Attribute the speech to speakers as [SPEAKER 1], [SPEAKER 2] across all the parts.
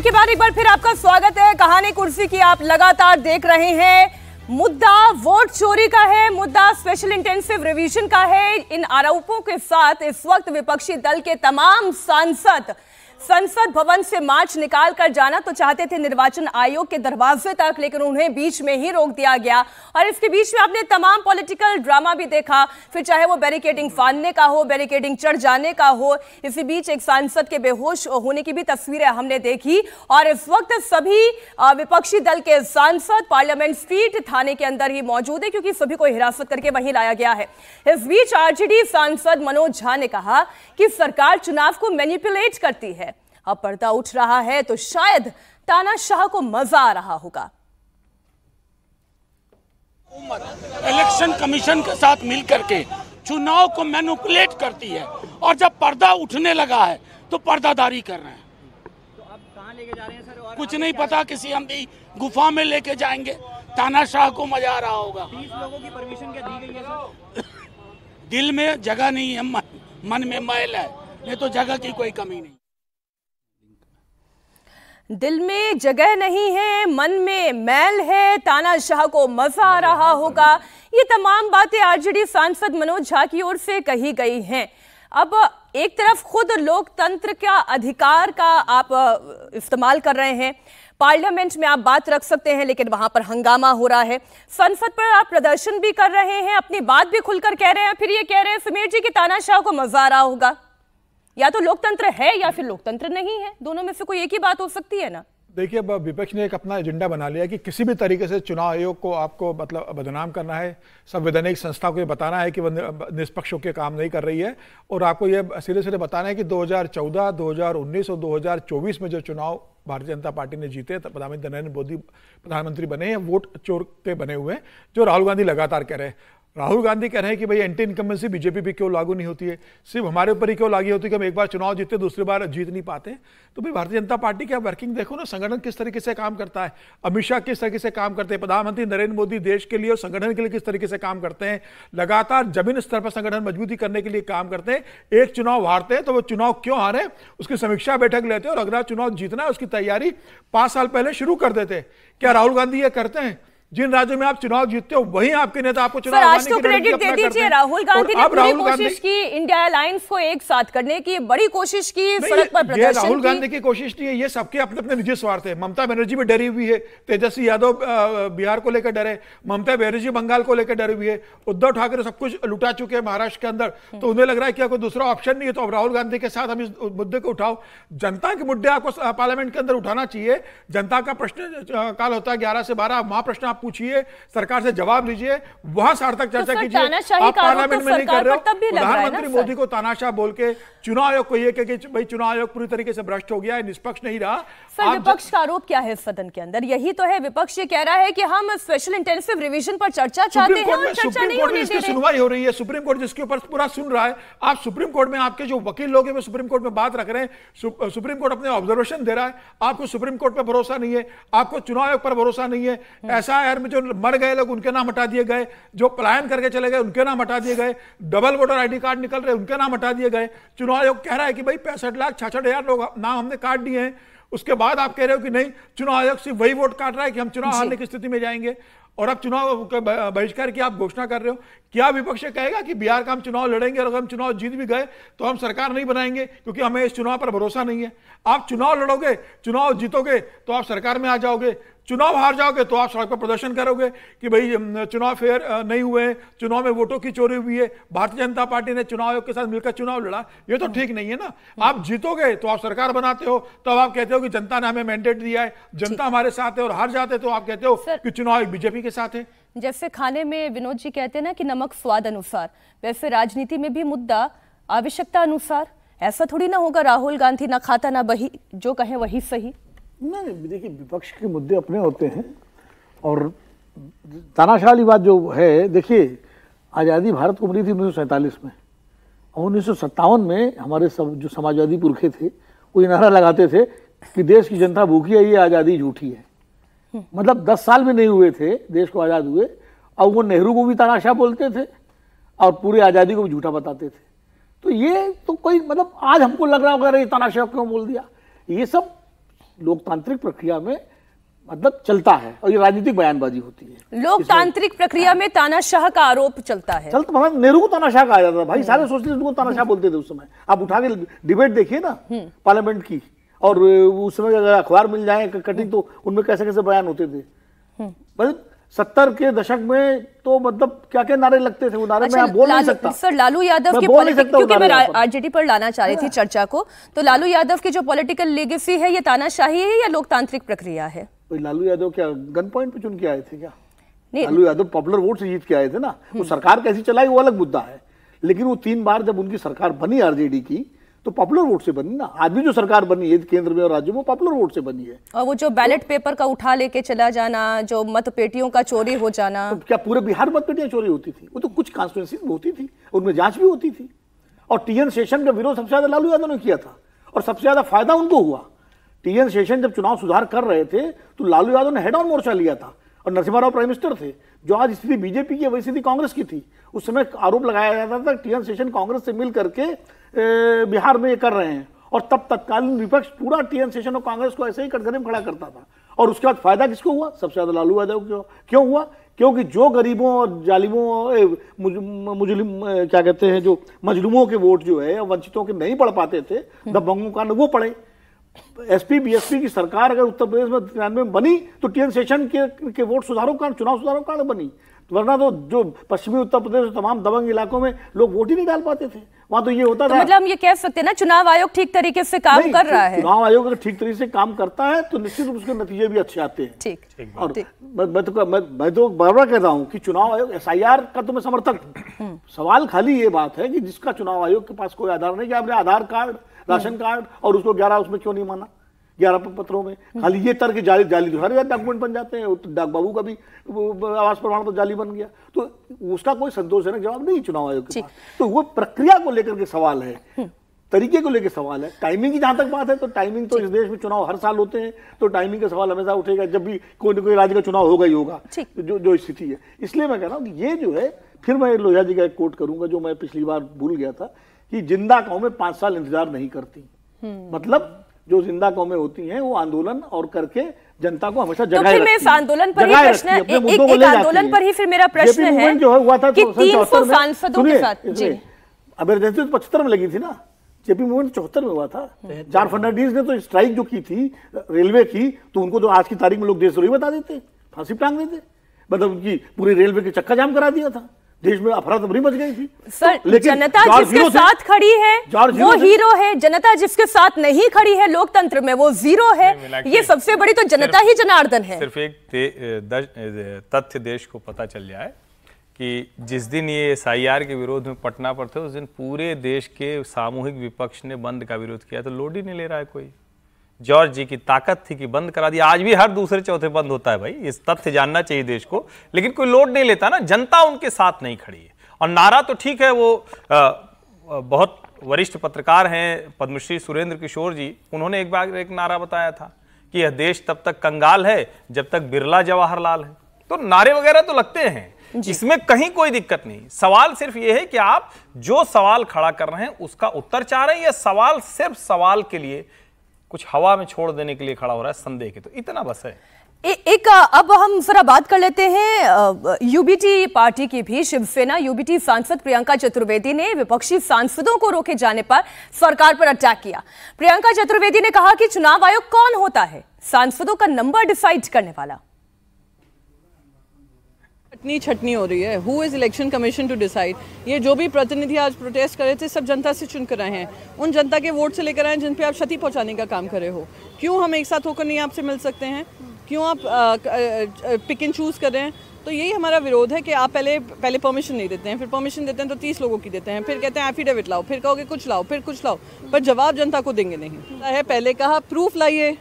[SPEAKER 1] Break के बाद एक बार फिर आपका स्वागत है। कहानी कुर्सी की आप लगातार देख रहे हैं। मुद्दा वोट चोरी का है, मुद्दा स्पेशल इंटेंसिव रिवीजन का है। इन आरोपों के साथ इस वक्त विपक्षी दल के तमाम सांसद संसद भवन से मार्च निकालकर जाना तो चाहते थे निर्वाचन आयोग के दरवाजे तक, लेकिन उन्हें बीच में ही रोक दिया गया। और इसके बीच में आपने तमाम पॉलिटिकल ड्रामा भी देखा, फिर चाहे वो बैरिकेडिंग फाड़ने का हो, बैरिकेडिंग चढ़ जाने का हो। इसी बीच एक सांसद के बेहोश होने की भी तस्वीरें हमने देखी। और इस वक्त सभी विपक्षी दल के सांसद पार्लियामेंट स्ट्रीट थाने के अंदर ही मौजूद है, क्योंकि सभी को हिरासत करके वहीं लाया गया है। इस बीच आरजेडी सांसद मनोज झा ने कहा कि सरकार चुनाव को मैनिपुलेट करती है। अब पर्दा उठ रहा है तो शायद तानाशाह को मजा आ रहा होगा।
[SPEAKER 2] इलेक्शन कमीशन के साथ मिलकर के चुनाव को मैनिपुलेट करती है, और जब पर्दा उठने लगा है तो पर्दादारी कर रहे हैं।
[SPEAKER 3] तो अब कहां लेके जा रहे हैं सर? और
[SPEAKER 2] कुछ नहीं पता, किसी हम गुफा में लेके जाएंगे। तानाशाह को मजा आ रहा होगा।
[SPEAKER 3] 30 लोगों की परमिशन क्या दी गई है सर?
[SPEAKER 2] दिल में जगह नहीं है, मन में मैल है, नहीं तो जगह की कोई कमी नहीं।
[SPEAKER 1] दिल में जगह नहीं है, मन में मैल है, तानाशाह को मजा आ रहा होगा। ये तमाम बातें आरजेडी सांसद मनोज झा की ओर से कही गई हैं। अब एक तरफ खुद लोकतंत्र का अधिकार का आप इस्तेमाल कर रहे हैं, पार्लियामेंट में आप बात रख सकते हैं, लेकिन वहां पर हंगामा हो रहा है। संसद पर आप प्रदर्शन भी कर रहे हैं, अपनी बात भी खुलकर कह रहे हैं, फिर ये कह रहे हैं समीर जी कि तानाशाह को मजा आ रहा होगा। या तो लोकतंत्र है या फिर लोकतंत्र नहीं है, दोनों में से कोई एक ही बात हो सकती है ना।
[SPEAKER 4] देखिए, अब विपक्ष ने एक अपना एजेंडा बना लिया कि किसी भी तरीके से चुनाव आयोग को आपको मतलब बदनाम करना है, संवैधानिक संस्था को ये बताना है कि वह निष्पक्ष होकर काम नहीं कर रही है, और आपको ये सिरे सिरे बताना है कि 2014, 2019 और 2024 में जो चुनाव भारतीय जनता पार्टी ने जीते, प्रधानमंत्री नरेंद्र मोदी प्रधानमंत्री बने हैं, वोट चोर के बने हुए हैं, जो राहुल गांधी लगातार कह रहे हैं। राहुल गांधी कह रहे हैं कि भाई एंटी इनकम्बेंसी बीजेपी पे क्यों लागू नहीं होती है, सिर्फ हमारे ऊपर ही क्यों लागू होती है कि हम एक बार चुनाव जीतते दूसरी बार जीत नहीं पाते। तो भाई भारतीय जनता पार्टी की आप वर्किंग देखो ना, संगठन किस तरीके से काम करता है, अमित शाह किस तरीके से काम करते हैं, प्रधानमंत्री नरेंद्र मोदी देश के लिए और संगठन के लिए किस तरीके से काम करते हैं, लगातार जमीन स्तर पर संगठन मजबूती करने के लिए काम करते हैं। एक चुनाव हारते हैं तो वो चुनाव क्यों हारे उसकी समीक्षा बैठक लेते हैं, और अगला चुनाव जीतना है उसकी तैयारी 5 साल पहले शुरू कर देते हैं। क्या राहुल गांधी ये करते हैं? जिन राज्यों में आप चुनाव जीतते हो वहीं आपके नेता आपको चुनाव
[SPEAKER 1] आज तो क्रेडिट दे दीजिए, राहुल गांधी ने पूरी कोशिश की इंडिया अलायंस को एक साथ करने की, बड़ी कोशिश की, सड़क पर प्रदर्शन की।
[SPEAKER 4] राहुल गांधी की कोशिश नहीं है, ये सबके अपने अपने निजी स्वार्थ है। ममता बनर्जी भी डरी हुई है, तेजस्वी यादव बिहार को लेकर डरे, ममता बनर्जी बंगाल को लेकर डरी हुई है, उद्धव ठाकरे सब कुछ लुटा चुके हैं महाराष्ट्र के अंदर, तो उन्हें लग रहा है कि कोई दूसरा ऑप्शन नहीं है। तो अब राहुल गांधी के साथ हम इस मुद्दे को उठाओ, जनता के मुद्दे आपको पार्लियामेंट के अंदर उठाना चाहिए। जनता का प्रश्न काल होता है 11 से 12, वहां प्रश्न आप पूछिए, सरकार से जवाब लीजिए, वहां सार्थक चर्चा कीजिए। आप पार्लियामेंट में नहीं कर रहे हो। प्रधानमंत्री मोदी को तानाशाह बोल के चुनाव आयोग को ये कि भाई चुनाव आयोग पूरी तरीके से भ्रष्ट हो गया है, निष्पक्ष नहीं रहा।
[SPEAKER 1] सर, विपक्ष का आरोप क्या है सदन के अंदर? यही तो है, विपक्ष ये कह रहा है कि हम स्पेशल इंटेंसिव रिवीजन पर चर्चा चाहते हैं और चर्चा नहीं होने दे रहे।
[SPEAKER 4] सुनवाई हो रही है, सुप्रीम कोर्ट जिसके ऊपर पूरा सुन रहा है। आप सुप्रीम कोर्ट में आपके जो वकील लोग हैं वो सुप्रीम कोर्ट में बात रख रहे हैं, सुप्रीम कोर्ट अपने ऑब्जर्वेशन दे रहा है। आपको सुप्रीम कोर्ट पर भरोसा नहीं है, आपको चुनाव आयोग पर भरोसा नहीं है। SIR में जो मर गए लोग उनके नाम हटा दिए गए, जो पलायन करके चले गए उनके नाम हटा दिए गए, डबल वोटर ID कार्ड निकल रहे उनके नाम हटा दिए गए। चुनाव आयोग कह रहा है कि भाई 65,66,000 लोग नाम हमने काट दिए हैं। उसके बाद आप कह रहे हो कि नहीं, चुनाव आयोग सिर्फ वही वोट काट रहा है कि हम चुनाव हारने की स्थिति में जाएंगे, और अब चुनाव बहिष्कार की आप घोषणा कर रहे हो। क्या विपक्ष कहेगा कि बिहार का हम चुनाव लड़ेंगे और अगर हम चुनाव जीत भी गए तो हम सरकार नहीं बनाएंगे क्योंकि हमें इस चुनाव पर भरोसा नहीं है? आप चुनाव लड़ोगे, चुनाव जीतोगे तो आप सरकार में आ जाओगे, चुनाव हार जाओगे तो आप सड़क पर प्रदर्शन करोगे कि भाई चुनाव फेयर नहीं हुए, चुनाव में वोटों की चोरी हुई है, भारतीय जनता पार्टी ने चुनाव आयोग के साथ मिलकर चुनाव लड़ा। ये तो ठीक नहीं है ना। आप जीतोगे तो आप सरकार बनाते हो, तब आप कहते हो कि जनता ने हमें मैंडेट दिया है, जनता हमारे साथ है, और हार जाते तो आप कहते हो कि चुनाव आयोग बीजेपी के साथ है।
[SPEAKER 1] जैसे खाने में विनोद जी कहते हैं ना कि नमक स्वाद अनुसार, वैसे राजनीति में भी मुद्दा आवश्यकता अनुसार। ऐसा थोड़ी ना होगा राहुल गांधी ना खाता ना बही, जो कहें वही सही।
[SPEAKER 5] नहीं, देखिए विपक्ष के मुद्दे अपने होते हैं, और तानाशाह वाली बात जो है, देखिए आज़ादी भारत को मिली थी 1947 में, और 1957 में हमारे सब जो समाजवादी पुरखे थे वो ये नारा लगाते थे कि देश की जनता भूखी है, ये आज़ादी झूठी है। मतलब 10 साल में नहीं हुए थे देश को आज़ाद हुए, और वो नेहरू को भी तानाशाह बोलते थे और पूरी आज़ादी को भी झूठा बताते थे। तो ये तो कोई मतलब आज हमको लग रहा होगा अरे तानाशाह क्यों बोल दिया, ये सब लोकतांत्रिक प्रक्रिया में मतलब चलता है और ये राजनीतिक बयानबाजी होती है।
[SPEAKER 1] लोकतांत्रिक प्रक्रिया में तानाशाह का आरोप चलता है।
[SPEAKER 5] चलता मतलब नेहरू को तानाशाह कहा जाता था भाई, सारे सोशलिस्ट को तानाशाह बोलते थे उस समय। आप उठा के डिबेट देखिए ना पार्लियामेंट की, और उस समय अगर अखबार मिल जाए कटिंग तो उनमें कैसे कैसे बयान होते थे। मतलब 70 के दशक में तो मतलब क्या क्या नारे लगते थे, वो नारे में आप बोल नहीं सकता।
[SPEAKER 1] सर लालू यादव की क्योंकि मैं आरजेडी पर लाना चाह रही थी चर्चा को, तो लालू यादव की जो पॉलिटिकल लेगेसी है ये तानाशाही है या लोकतांत्रिक प्रक्रिया है?
[SPEAKER 5] लालू यादव क्या गन पॉइंट पे चुन के आए थे क्या? लालू यादव पॉपुलर वोट से जीत के आए थे ना। वो सरकार कैसी चलाई वो अलग मुद्दा है, लेकिन वो 3 बार जब उनकी सरकार बनी आरजेडी की तो पॉपुलर वोट से बनी ना। आज भी जो सरकार बनी है केंद्र में और राज्यों में पॉपुलर वोट से बनी है।
[SPEAKER 1] और वो जो बैलेट पेपर का उठा लेके चला जाना, जो मत पेटियों का चोरी हो जाना,
[SPEAKER 5] तो क्या पूरे बिहार मत पेटियां चोरी होती थी? वो तो कुछ कॉन्स्टिट्यूएंसी में होती थी, उनमें जांच भी होती थी। और टीएन शेषन का विरोध सबसे ज्यादा लालू यादव ने किया था और सबसे ज्यादा फायदा उनको हुआ। टीएन शेषन जब चुनाव सुधार कर रहे थे तो लालू यादव ने हेड ऑन मोर्चा लिया था और नरसिम्हा राव प्राइम मिनिस्टर थे। जो आज स्थिति बीजेपी की वही स्थिति कांग्रेस की थी। उस समय आरोप लगाया जाता था टीएन शेषन कांग्रेस से मिल करके बिहार में ये कर रहे हैं, और तब तत्कालीन विपक्ष पूरा टीएन शेषन और कांग्रेस को ऐसे ही कटघरे में खड़ा करता था। और उसके बाद फायदा किसको हुआ? सबसे ज्यादा लालू यादव को। क्यों हुआ? क्योंकि जो गरीबों और जालिमों क्या कहते हैं, जो मजलूमों के वोट जो है वंचितों के नहीं पढ़ पाते थे, दबंगों का वो पढ़े। एसपी बीएसपी की सरकार अगर उत्तर प्रदेश में 93 में बनी तो टीएन शेषन के वोट सुधारों का, चुनाव सुधारों का बनी, वरना तो जो पश्चिमी उत्तर प्रदेश और तमाम दबंग इलाकों में लोग वोट ही नहीं डाल पाते थे। वहां तो ये होता था।
[SPEAKER 1] मतलब हम ये कह सकते हैं ना चुनाव आयोग ठीक तरीके से काम कर रहा है।
[SPEAKER 5] चुनाव आयोग अगर ठीक तरीके से काम करता है तो निश्चित रूप से उसके नतीजे भी अच्छे आते हैं।
[SPEAKER 1] ठीक।
[SPEAKER 5] और मैं तो बार-बार कहता हूं कि चुनाव आयोग एसआईआर का तो मैं समर्थक हूं। सवाल खाली ये बात है कि जिसका चुनाव आयोग के पास कोई आधार नहीं, कि आपने आधार कार्ड, राशन कार्ड और उसको 11 उसमें क्यों नहीं माना, 11 पत्रों में खाली ये तर्क जाली हर डॉक्यूमेंट बन जाते हैं। तो डाक बाबू का भी आवास प्रमाण पत्र जाली बन गया, तो उसका कोई संतोषजनक जवाब नहीं चुनाव आयोग के पास। तो वो प्रक्रिया को लेकर के सवाल है, तरीके को लेकर सवाल है। टाइमिंग की जहां तक बात है तो टाइमिंग तो इस देश में चुनाव हर साल होते हैं, तो टाइमिंग का सवाल हमेशा उठेगा जब भी कोई न कोई राज्य का चुनाव होगा ही होगा, जो स्थिति है। इसलिए मैं कह रहा हूँ कि ये जो है, फिर मैं लोहिया जी का एक कोट करूंगा जो मैं पिछली बार भूल गया था, कि जिंदा कौमें 5 साल इंतजार नहीं करती। मतलब जो जिंदा कौमें होती हैं वो आंदोलन और करके जनता को हमेशा जगाए रखती हैं।
[SPEAKER 1] तो फिर मैं इस आंदोलन पर ही प्रश्न, एक आंदोलन पर ही फिर मेरा प्रश्न है
[SPEAKER 5] जो हुआ था
[SPEAKER 1] कि 300 सांसदों के साथ जी
[SPEAKER 5] इमरजेंसी तो 75 में लगी थी ना, जेपी मूवमेंट 74 में हुआ था। जॉर्ज फर्नांडिस ने तो स्ट्राइक जो की थी रेलवे की, तो उनको तो आज की तारीख में लोग देशद्रोही बता देते, फांसी टांग देते। मतलब उनकी पूरी रेलवे के चक्का जाम करा दिया था, देश में अफरा तफरी मच गई थी।
[SPEAKER 1] सर, जनता जिसके साथ खड़ी है वो हीरो है, जनता जिसके साथ नहीं खड़ी है लोकतंत्र में वो जीरो है। ये सबसे बड़ी तो जनता ही जनार्दन है।
[SPEAKER 6] सिर्फ एक तथ्य देश को पता चल जाए कि जिस दिन ये एसआईआर के विरोध में पटना पर थे उस दिन पूरे देश के सामूहिक विपक्ष ने बंद का विरोध किया, तो लोड ही नहीं ले रहा है कोई। जॉर्ज जी की ताकत थी कि बंद करा दिया। आज भी हर दूसरे चौथे बंद होता है भाई, इस तथ्य जानना चाहिए देश को, लेकिन कोई लोड नहीं लेता ना, जनता उनके साथ नहीं खड़ी है। और नारा तो ठीक है, वो बहुत वरिष्ठ पत्रकार हैं पद्मश्री सुरेंद्र किशोर जी, उन्होंने एक बार एक नारा बताया था कि यह देश तब तक कंगाल है जब तक बिरला जवाहरलाल है। तो नारे वगैरह तो लगते हैं, इसमें कहीं कोई दिक्कत नहीं। सवाल सिर्फ यह है कि आप जो सवाल खड़ा कर रहे हैं उसका उत्तर चाह रहे हैं या सवाल सिर्फ सवाल के लिए कुछ हवा में छोड़ देने के लिए खड़ा हो रहा है संदेह के, तो इतना बस है।
[SPEAKER 1] एक अब हम जरा बात कर लेते हैं यूबीटी पार्टी की भी। शिवसेना यूबीटी सांसद प्रियंका चतुर्वेदी ने विपक्षी सांसदों को रोके जाने पर सरकार पर अटैक किया। प्रियंका चतुर्वेदी ने कहा कि चुनाव आयोग कौन होता है, सांसदों का नंबर डिसाइड करने वाला।
[SPEAKER 7] छटनी हो रही है, who is election commission to decide. ये जो भी प्रतिनिधि आज प्रोटेस्ट कर रहे थे सब जनता से चुन कर आए हैं, उन जनता के वोट से लेकर आए जिन पे आप क्षति पहुंचाने का काम कर रहे हो। क्यों हम एक साथ होकर नहीं आपसे मिल सकते हैं? क्यों आप पिक एंड चूज कर रहे हैं? तो यही हमारा विरोध है कि आप पहले परमिशन नहीं देते हैं, फिर परमिशन देते हैं तो 30 लोगों की देते हैं, फिर कहते हैं एफिडेविट लाओ, फिर कहोगे कुछ लाओ, फिर कुछ लाओ, पर जवाब जनता को देंगे नहीं। पहले कहा प्रूफ लाइए,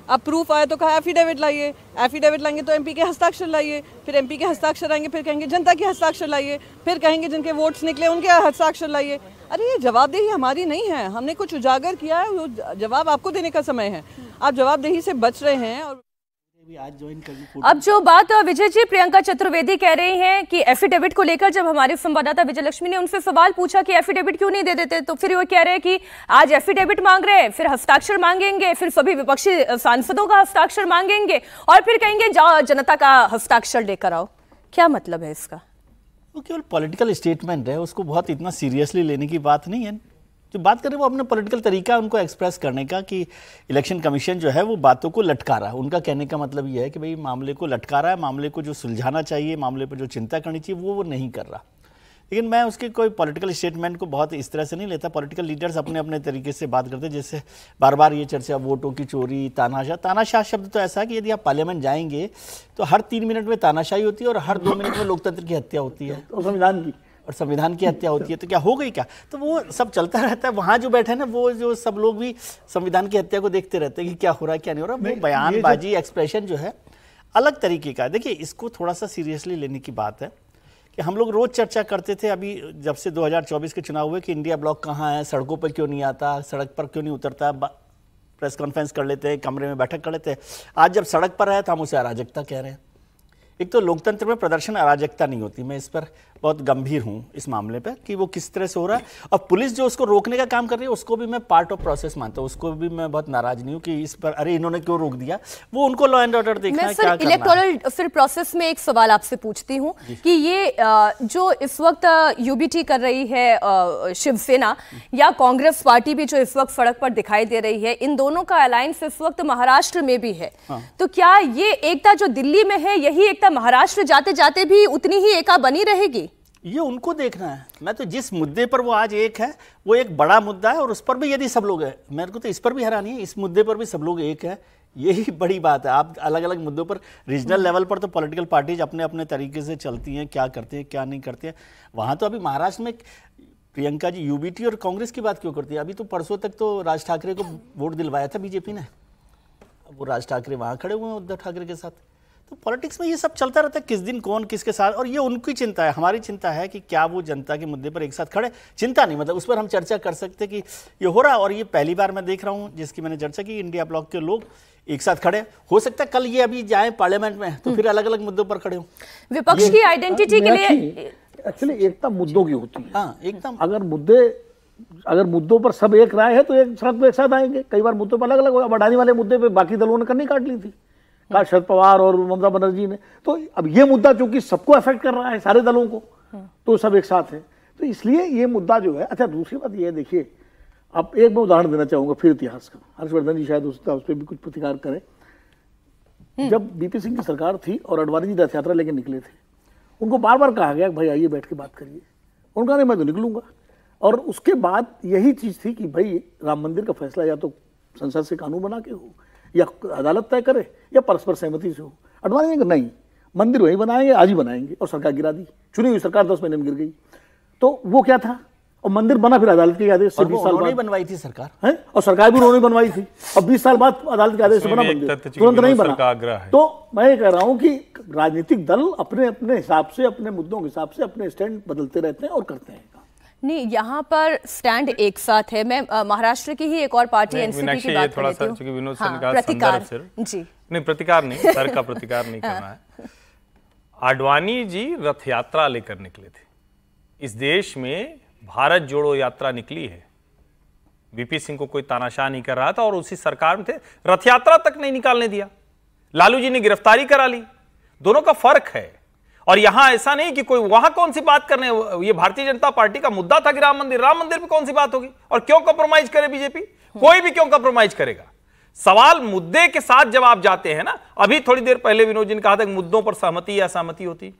[SPEAKER 7] अब प्रूफ आया तो कहा एफिडेविट लाइए, एफिडेविट लाएंगे तो एमपी के हस्ताक्षर लाइए, फिर एमपी के हस्ताक्षर आएंगे, फिर कहेंगे जनता के हस्ताक्षर लाइए, फिर कहेंगे जिनके वोट्स निकले उनके हस्ताक्षर लाइए। अरे ये जवाबदेही हमारी नहीं है, हमने कुछ उजागर किया है, वो जवाब आपको देने का समय है। आप जवाबदेही से बच रहे हैं। और
[SPEAKER 8] आज ज्वाइन कर।
[SPEAKER 1] अब जो बात विजय जी प्रियंका चतुर्वेदी कह रही हैं कि एफिडेविट को लेकर जब हमारे संवाददाता विजय लक्ष्मी ने उनसे सवाल पूछा कि एफिडेविट क्यों नहीं दे देते, तो फिर वो कह रहे हैं कि आज एफिडेविट मांग रहे हैं, फिर हस्ताक्षर मांगेंगे, फिर सभी विपक्षी सांसदों का हस्ताक्षर मांगेंगे और फिर कहेंगे जाओ जनता का हस्ताक्षर लेकर आओ। क्या मतलब है इसका?
[SPEAKER 8] वो केवल पॉलिटिकल स्टेटमेंट है, उसको बहुत इतना सीरियसली लेने की बात नहीं है। जो बात करें वो अपने पॉलिटिकल तरीका उनको एक्सप्रेस करने का कि इलेक्शन कमीशन जो है वो बातों को लटका रहा है। उनका कहने का मतलब ये है कि भाई मामले को लटका रहा है, मामले को जो सुलझाना चाहिए, मामले पर जो चिंता करनी चाहिए वो नहीं कर रहा। लेकिन मैं उसके कोई पॉलिटिकल स्टेटमेंट को बहुत इस तरह से नहीं लेता। पॉलिटिकल लीडर्स अपने अपने तरीके से बात करते हैं। जैसे बार बार ये चर्चा वोटों की चोरी, तानाशाह शब्द तो ऐसा है कि यदि आप पार्लियामेंट जाएंगे तो हर 3 मिनट में तानाशाही होती है और हर 2 मिनट में लोकतंत्र की हत्या होती है और संविधान की हत्या होती है। तो क्या हो गई क्या? तो वो सब चलता रहता है। वहाँ जो बैठे हैं ना वो जो सब लोग भी संविधान की हत्या को देखते रहते हैं कि क्या हो रहा है क्या नहीं हो रहा। वो बयानबाजी एक्सप्रेशन जो है अलग तरीके का है। देखिए इसको थोड़ा सा सीरियसली लेने की बात है कि हम लोग रोज चर्चा करते थे अभी जब से 2024 के चुनाव हुए कि इंडिया ब्लॉक कहाँ है, सड़कों पर क्यों नहीं आता, सड़क पर क्यों नहीं उतरता, प्रेस कॉन्फ्रेंस कर लेते हैं, कमरे में बैठक कर लेते हैं। आज जब सड़क पर है तो हम उसे अराजकता कह रहे हैं। एक तो लोकतंत्र में प्रदर्शन अराजकता नहीं होती। मैं इस पर बहुत गंभीर हूँ इस मामले पे कि वो किस तरह से हो रहा है। और पुलिस जो उसको रोकने का काम कर रही है उसको भी मैं पार्ट ऑफ प्रोसेस मानता हूँ। उसको भी मैं बहुत नाराज नहीं हूँ कि इस पर अरे इन्होंने क्यों रोक दिया। वो उनको लॉ एंड ऑर्डर देखना है, क्या करना है।
[SPEAKER 1] इलेक्टोरल फिर प्रोसेस में एक सवाल आपसे पूछती हूँ कि ये जो इस वक्त यूबीटी कर रही है शिवसेना या कांग्रेस पार्टी भी जो इस वक्त सड़क पर दिखाई दे रही है, इन दोनों का अलायंस इस वक्त महाराष्ट्र में भी है। तो क्या ये एकता जो दिल्ली में है यही एकता महाराष्ट्र जाते जाते भी उतनी ही एका बनी रहेगी?
[SPEAKER 8] ये उनको देखना है। मैं तो जिस मुद्दे पर वो आज एक है वो एक बड़ा मुद्दा है और उस पर भी यदि सब लोग हैं, मेरे को तो इस पर भी हैरानी है, इस मुद्दे पर भी सब लोग एक है, यही बड़ी बात है। आप अलग अलग मुद्दों पर रीजनल लेवल पर तो पॉलिटिकल पार्टीज अपने अपने तरीके से चलती हैं, क्या करते हैं क्या नहीं करते हैं। वहाँ तो अभी महाराष्ट्र में प्रियंका जी यूबीटी और कांग्रेस की बात क्यों करती है? अभी तो परसों तक तो राज ठाकरे को वोट दिलवाया था बीजेपी ने। वो राज ठाकरे वहाँ खड़े हुए हैं उद्धव ठाकरे के साथ। तो पॉलिटिक्स में ये सब चलता रहता है, किस दिन कौन किसके साथ। और ये उनकी चिंता है। हमारी चिंता है कि क्या वो जनता के मुद्दे पर एक साथ खड़े। चिंता नहीं, मतलब उस पर हम चर्चा कर सकते कि ये हो रहा है। और ये पहली बार मैं देख रहा हूँ जिसकी मैंने चर्चा की, इंडिया ब्लॉक के लोग एक साथ खड़े। हो सकता है कल ये अभी जाए पार्लियामेंट में तो फिर अलग अलग मुद्दों पर खड़े हो।
[SPEAKER 1] विपक्ष की आइडेंटिटी के लिए
[SPEAKER 5] एक्चुअली एकता मुद्दों की होती है।
[SPEAKER 8] हाँ एकदम।
[SPEAKER 5] अगर मुद्दों पर सब एक राय है तो एक साथ आएंगे। कई बार मुद्दों पर अलग अलग, अडानी वाले मुद्दे पे बाकी दलों ने कन्नी काट ली थी, कहा शरद पवार और ममता बनर्जी ने। तो अब ये मुद्दा चूंकि सबको अफेक्ट कर रहा है, सारे दलों को, तो सब एक साथ है, तो इसलिए ये मुद्दा जो है। अच्छा दूसरी बात ये देखिए, अब एक मैं उदाहरण देना चाहूंगा फिर इतिहास का। हर्षवर्धन जी शायद उस पर भी कुछ प्रतिकार करें। जब बीपी सिंह की सरकार थी और अडवाणी जी रथ यात्रा लेके निकले थे, उनको बार बार कहा गया भाई आइए बैठ के बात करिए। उनका नहीं मैं तो निकलूंगा। और उसके बाद यही चीज थी कि भाई राम मंदिर का फैसला या तो संसद से कानून बना के हो या अदालत तय करे या परस्पर सहमति से हो। अडवाणी ने नहीं, मंदिर वहीं बनाएंगे, आज ही बनाएंगे, और सरकार गिरा दी। चुनी हुई सरकार 10 महीने में गिर गई। तो वो क्या था, और मंदिर बना फिर अदालत के आदेश से 20 साल बाद
[SPEAKER 8] बनवाई थी सरकार
[SPEAKER 5] है, और सरकार भी उन्होंने बनवाई थी, और 20 साल बाद अदालत के आदेश से बना मंदिर, तुरंत नहीं बना। तो मैं ये कह रहा हूं कि राजनीतिक दल अपने अपने हिसाब से, अपने मुद्दों के हिसाब से अपने स्टैंड बदलते रहते हैं और करते हैं।
[SPEAKER 1] नहीं, यहाँ पर स्टैंड एक साथ है। मैं महाराष्ट्र की ही एक और पार्टी एनसीपी की बात
[SPEAKER 6] थोड़ा सा क्योंकि विनोद सर ने कहा प्रतिकार जी नहीं, प्रतिकार नहीं, सर का प्रतिकार नहीं करना है। आडवाणी जी रथ यात्रा लेकर निकले थे। इस देश में भारत जोड़ो यात्रा निकली है। वीपी सिंह को कोई तानाशाह नहीं कर रहा था और उसी सरकार में थे, रथ यात्रा तक नहीं निकालने दिया। लालू जी ने गिरफ्तारी करा ली। दोनों का फर्क है। और यहां ऐसा नहीं कि कोई वहां कौन सी बात करने, ये भारतीय जनता पार्टी का मुद्दा था कि राम मंदिर पे कौन सी बात होगी, और क्यों कॉम्प्रोमाइज करे बीजेपी? कोई भी क्यों कॉम्प्रोमाइज करेगा? सवाल मुद्दे के साथ जब आप जाते हैं ना, अभी थोड़ी देर पहले विनोद जी ने कहा था कि मुद्दों पर सहमति या असहमति होती।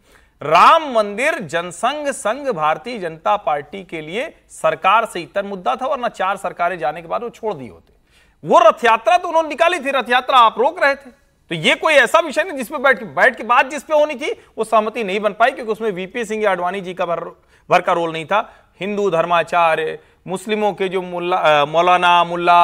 [SPEAKER 6] राम मंदिर जनसंघ संघ भारतीय जनता पार्टी के लिए सरकार से इतर मुद्दा था, वरना 4 सरकारें जाने के बाद वो छोड़ दिए होते। वो रथ यात्रा तो उन्होंने निकाली थी, रथ यात्रा आप रोक रहे थे। तो ये कोई ऐसा विषय नहीं जिसमें बैठ के बात जिस पे होनी थी वो सहमति नहीं बन पाई, क्योंकि उसमें वीपी सिंह या आडवाणी जी का भर का रोल नहीं था। हिंदू धर्माचार्य, मुस्लिमों के जो मौलाना मुल्ला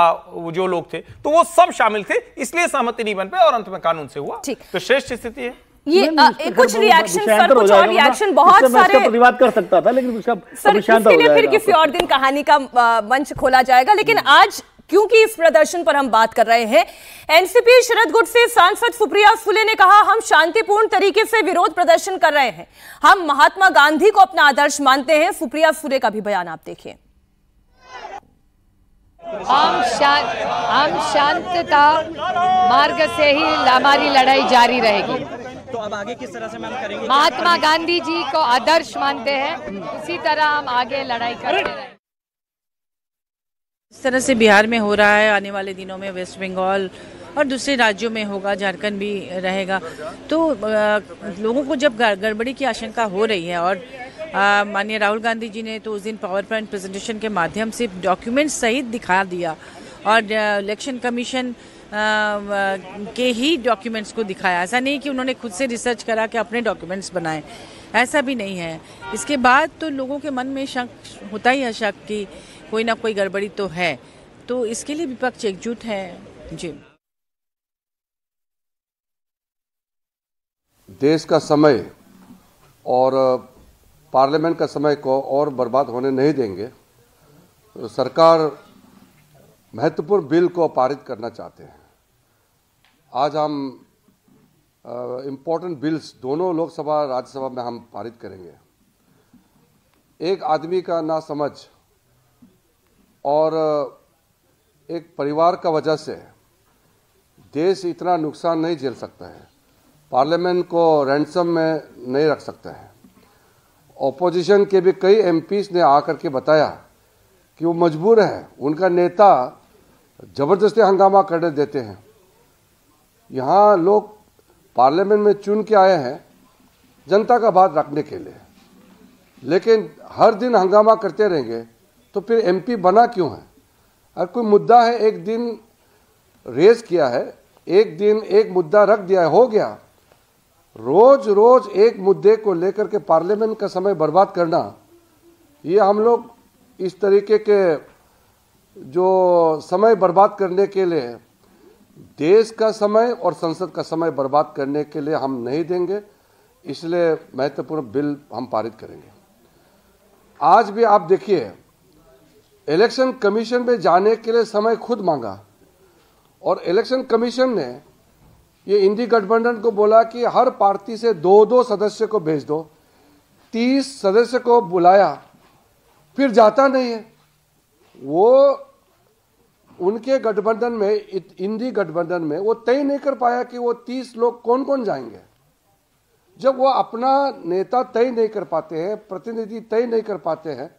[SPEAKER 6] जो लोग थे, तो वो सब शामिल थे, इसलिए सहमति नहीं बन पाई और अंत में कानून से हुआ। तो श्रेष्ठ स्थिति है।
[SPEAKER 1] ये कुछ रिएक्शन सर, कुछ और रिएक्शन बहुत सारे
[SPEAKER 5] प्रतिवाद कर सकता था, लेकिन उसका
[SPEAKER 1] सर इसके लिए फिर किसी और दिन कहानी का मंच खोला जाएगा। लेकिन आज क्योंकि इस प्रदर्शन पर हम बात कर रहे हैं। एनसीपी शरद गुट से सांसद सुप्रिया सुले ने कहा, हम शांतिपूर्ण तरीके से विरोध प्रदर्शन कर रहे हैं, हम महात्मा गांधी को अपना आदर्श मानते हैं। सुप्रिया सुले का भी बयान आप देखिए।
[SPEAKER 9] हम शांतता मार्ग से ही हमारी लड़ाई जारी रहेगी।
[SPEAKER 3] तो अब आगे किस तरह से मैम करेंगे?
[SPEAKER 9] महात्मा गांधी जी को आदर्श मानते हैं, इसी तरह हम आगे लड़ाई करते रहेंगे।
[SPEAKER 10] इस तरह से बिहार में हो रहा है, आने वाले दिनों में वेस्ट बंगाल और दूसरे राज्यों में होगा, झारखंड भी रहेगा। तो लोगों को जब गड़बड़ी की आशंका हो रही है और माननीय राहुल गांधी जी ने तो उस दिन पावर पॉइंट प्रेजेंटेशन के माध्यम से डॉक्यूमेंट सहित दिखा दिया और इलेक्शन कमीशन के ही डॉक्यूमेंट्स को दिखाया। ऐसा नहीं कि उन्होंने खुद से रिसर्च करा के अपने डॉक्यूमेंट्स बनाए, ऐसा भी नहीं है। इसके बाद तो लोगों के मन में शक होता ही है, शक कि कोई ना कोई गड़बड़ी तो है। तो इसके लिए विपक्ष एकजुट है। जी,
[SPEAKER 11] देश का समय और पार्लियामेंट का समय को और बर्बाद होने नहीं देंगे। तो सरकार महत्वपूर्ण बिल को पारित करना चाहते हैं। आज हम इम्पोर्टेंट बिल्स दोनों लोकसभा राज्यसभा में हम पारित करेंगे। एक आदमी का नासमझ और एक परिवार का वजह से देश इतना नुकसान नहीं झेल सकता है, पार्लियामेंट को रैंसम में नहीं रख सकता है। ऑपोजिशन के भी कई एमपीज ने आकर के बताया कि वो मजबूर है, उनका नेता जबरदस्ती हंगामा करने देते हैं। यहाँ लोग पार्लियामेंट में चुन के आए हैं जनता का बात रखने के लिए, लेकिन हर दिन हंगामा करते रहेंगे तो फिर एमपी बना क्यों है? अगर कोई मुद्दा है, एक दिन रेज किया है, एक दिन एक मुद्दा रख दिया है, हो गया। रोज रोज एक मुद्दे को लेकर के पार्लियामेंट का समय बर्बाद करना, ये हम लोग इस तरीके के जो समय बर्बाद करने के लिए देश का समय और संसद का समय बर्बाद करने के लिए हम नहीं देंगे। इसलिए महत्वपूर्ण बिल हम पारित करेंगे। आज भी आप देखिए, इलेक्शन कमीशन में जाने के लिए समय खुद मांगा और इलेक्शन कमीशन ने ये इंडी गठबंधन को बोला कि हर पार्टी से 2-2 सदस्य को भेज दो। 30 सदस्य को बुलाया, फिर जाता नहीं है। वो उनके गठबंधन में, इंडी गठबंधन में वो तय नहीं कर पाया कि वो 30 लोग कौन कौन जाएंगे। जब वो अपना नेता तय नहीं कर पाते हैं, प्रतिनिधि तय नहीं कर पाते हैं,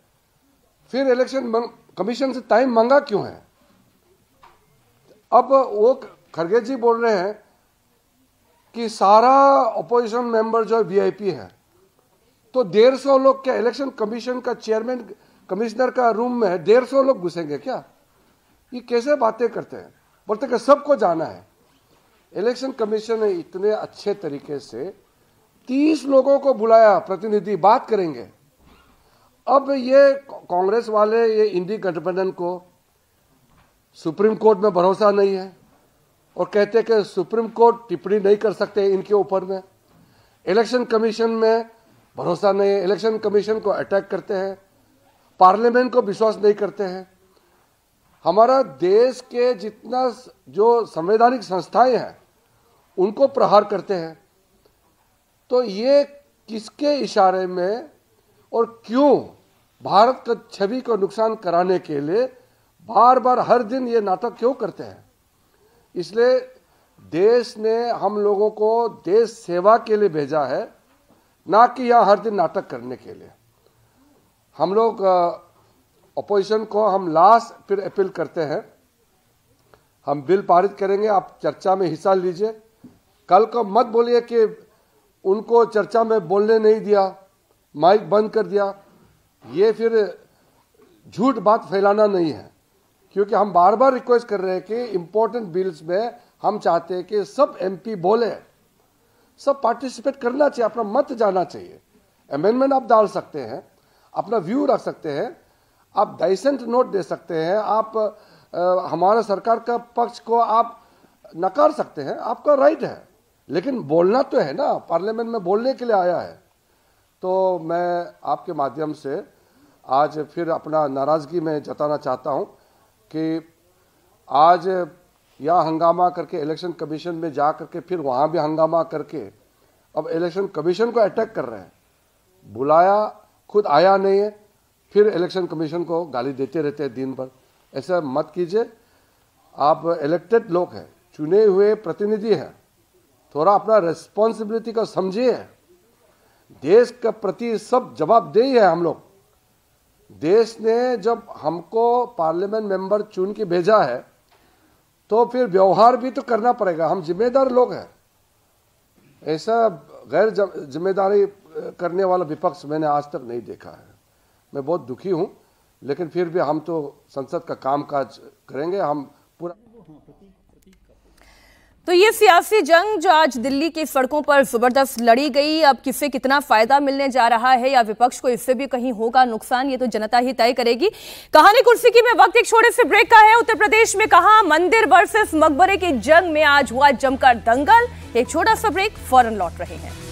[SPEAKER 11] फिर इलेक्शन कमीशन से टाइम मांगा क्यों है? अब वो खड़गे जी बोल रहे हैं कि सारा अपोजिशन मेंबर जो वीआईपी है, तो 150 लोग क्या इलेक्शन कमीशन का चेयरमैन कमिश्नर का रूम में 150 लोग घुसेंगे क्या? ये कैसे बातें करते हैं? बोलते कि सबको जाना है। इलेक्शन कमीशन ने इतने अच्छे तरीके से 30 लोगों को बुलाया, प्रतिनिधि बात करेंगे। अब ये कांग्रेस वाले, ये इंडी गठबंधन को सुप्रीम कोर्ट में भरोसा नहीं है और कहते हैं कि सुप्रीम कोर्ट टिप्पणी नहीं कर सकते इनके ऊपर में। इलेक्शन कमीशन में भरोसा नहीं है, इलेक्शन कमीशन को अटैक करते हैं, पार्लियामेंट को विश्वास नहीं करते हैं। हमारा देश के जितना जो संवैधानिक संस्थाएं हैं उनको प्रहार करते हैं। तो ये किसके इशारे में और क्यों भारत का छवि को नुकसान कराने के लिए बार बार हर दिन ये नाटक क्यों करते हैं? इसलिए देश ने हम लोगों को देश सेवा के लिए भेजा है, ना कि यहाँ हर दिन नाटक करने के लिए। हम लोग अपोजिशन को हम लास्ट फिर अपील करते हैं, हम बिल पारित करेंगे, आप चर्चा में हिस्सा लीजिए। कल को मत बोलिए कि उनको चर्चा में बोलने नहीं दिया, माइक बंद कर दिया। ये फिर झूठ बात फैलाना नहीं है, क्योंकि हम बार बार रिक्वेस्ट कर रहे हैं कि इंपॉर्टेंट बिल्स में हम चाहते हैं कि सब एमपी बोले, सब पार्टिसिपेट करना चाहिए, अपना मत जाना चाहिए। अमेंडमेंट आप डाल सकते हैं, अपना व्यू रख सकते हैं, आप डाइसेंट नोट दे सकते हैं, आप हमारा सरकार का पक्ष को आप नकार सकते हैं, आपका राइट है। लेकिन बोलना तो है ना, पार्लियामेंट में बोलने के लिए आया है। तो मैं आपके माध्यम से आज फिर अपना नाराजगी में जताना चाहता हूं कि आज यहाँ हंगामा करके इलेक्शन कमीशन में जा करके फिर वहाँ भी हंगामा करके अब इलेक्शन कमीशन को अटैक कर रहे हैं। बुलाया, खुद आया नहीं है, फिर इलेक्शन कमीशन को गाली देते रहते हैं दिन भर। ऐसा मत कीजिए। आप इलेक्टेड लोग हैं, चुने हुए प्रतिनिधि हैं, थोड़ा अपना रिस्पॉन्सिबिलिटी को समझिए। देश के प्रति सब जवाबदेही है हम लोग। देश ने जब हमको पार्लियामेंट मेंबर चुन के भेजा है तो फिर व्यवहार भी तो करना पड़ेगा। हम जिम्मेदार लोग हैं। ऐसा गैर जिम्मेदारी करने वाला विपक्ष मैंने आज तक नहीं देखा है। मैं बहुत दुखी हूं, लेकिन फिर भी हम तो संसद का कामकाज करेंगे। हम पूरा
[SPEAKER 1] तो ये सियासी जंग जो आज दिल्ली की सड़कों पर जबरदस्त लड़ी गई, अब किसे कितना फायदा मिलने जा रहा है या विपक्ष को इससे भी कहीं होगा नुकसान, ये तो जनता ही तय करेगी। कहानी कुर्सी की में वक्त एक छोटे से ब्रेक का है। उत्तर प्रदेश में कहां मंदिर वर्सेस मकबरे की जंग में आज हुआ जमकर दंगल। एक छोटा सा ब्रेक, फौरन लौट रहे हैं।